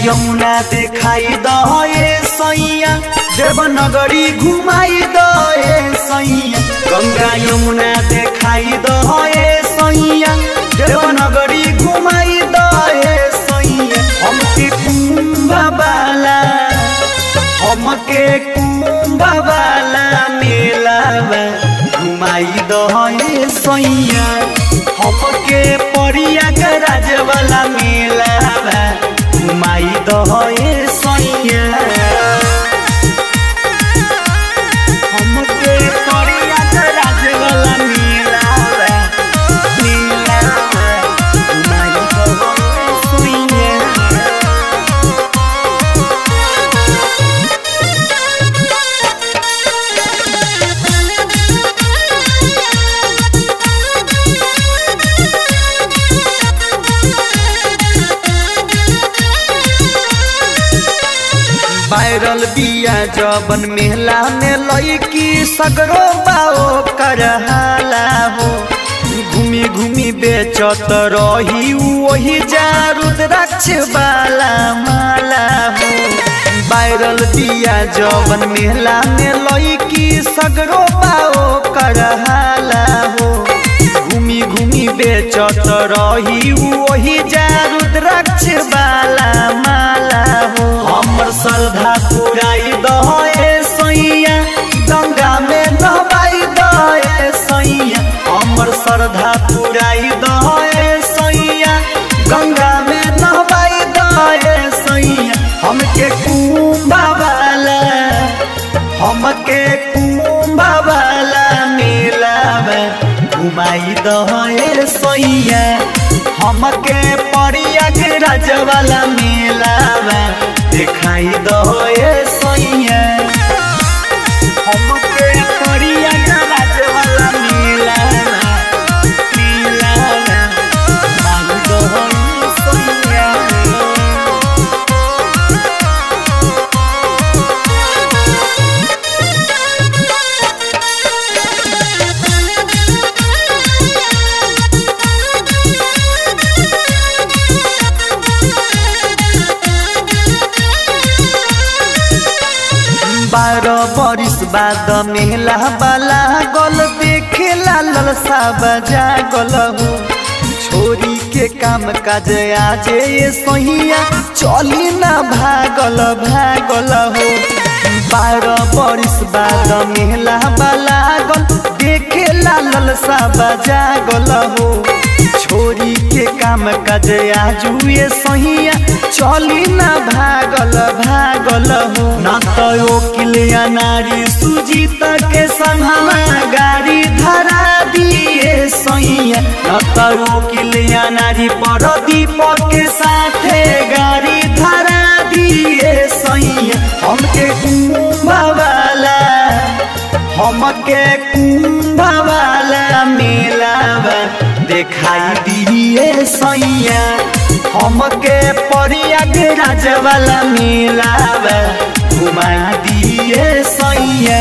यमुना देखाई दे सैया देवनगरी घुमाई दे सैया गंगा यमुना देखाई दे सैया देवनगरी घुमाई दे सैया हमके कुंभ वाला मेला घुमाई दे सैया हमके प्रयागराज वाला मेला घुमाई दे सैया हमके प्रयागराज वाला मेला घुमाई दे सैया। वायरल बिया जबन मेला में लईकी सगरो बाओ करहाला हो घूमी घूमी बेचत रही वही जा रुद्राक्ष वाला माला हो। वायरल बिया जबन मेला में लईकी सगरो बाओ करहाला हो घूमी घूमी बेचत रही वही जा रुद्राक्ष वाला माला हो। हमर श्रद्धा पुराई दे सैया गंगा में नहबाई दे सैया हमर श्रद्धा पुराई दे सैया गंगा में नहबाई दे सैया हमके कुंभ वाला मेला घुमाई दे सैया हमके प्रयागराज वाला मेला दिखाई दे सैया हमके प्रयागराज वाला मेला घुमाई दे सैया। बारह बरिस बाद मेला वाला गल देखे लालसा बजा गल हो छोरी के काम काज आज सहिया चली ना भागल हो। 12 बरिस बाद मेला वाला गल देखे लालसा बजा गल हो छोरी के काम काज आज सहिया चली ना भागल हो। ना तो किलिया नारी सुजीत के संगमा गाड़ी धरा दिए सैया न तो किलिया नारी परदीप के साथे गाड़ी धरा दिए सैया हमके कुंभ वाला मेला दिखाई दिए सैया हमके प्रयागराज वाला मेला घुमा दिए सैया।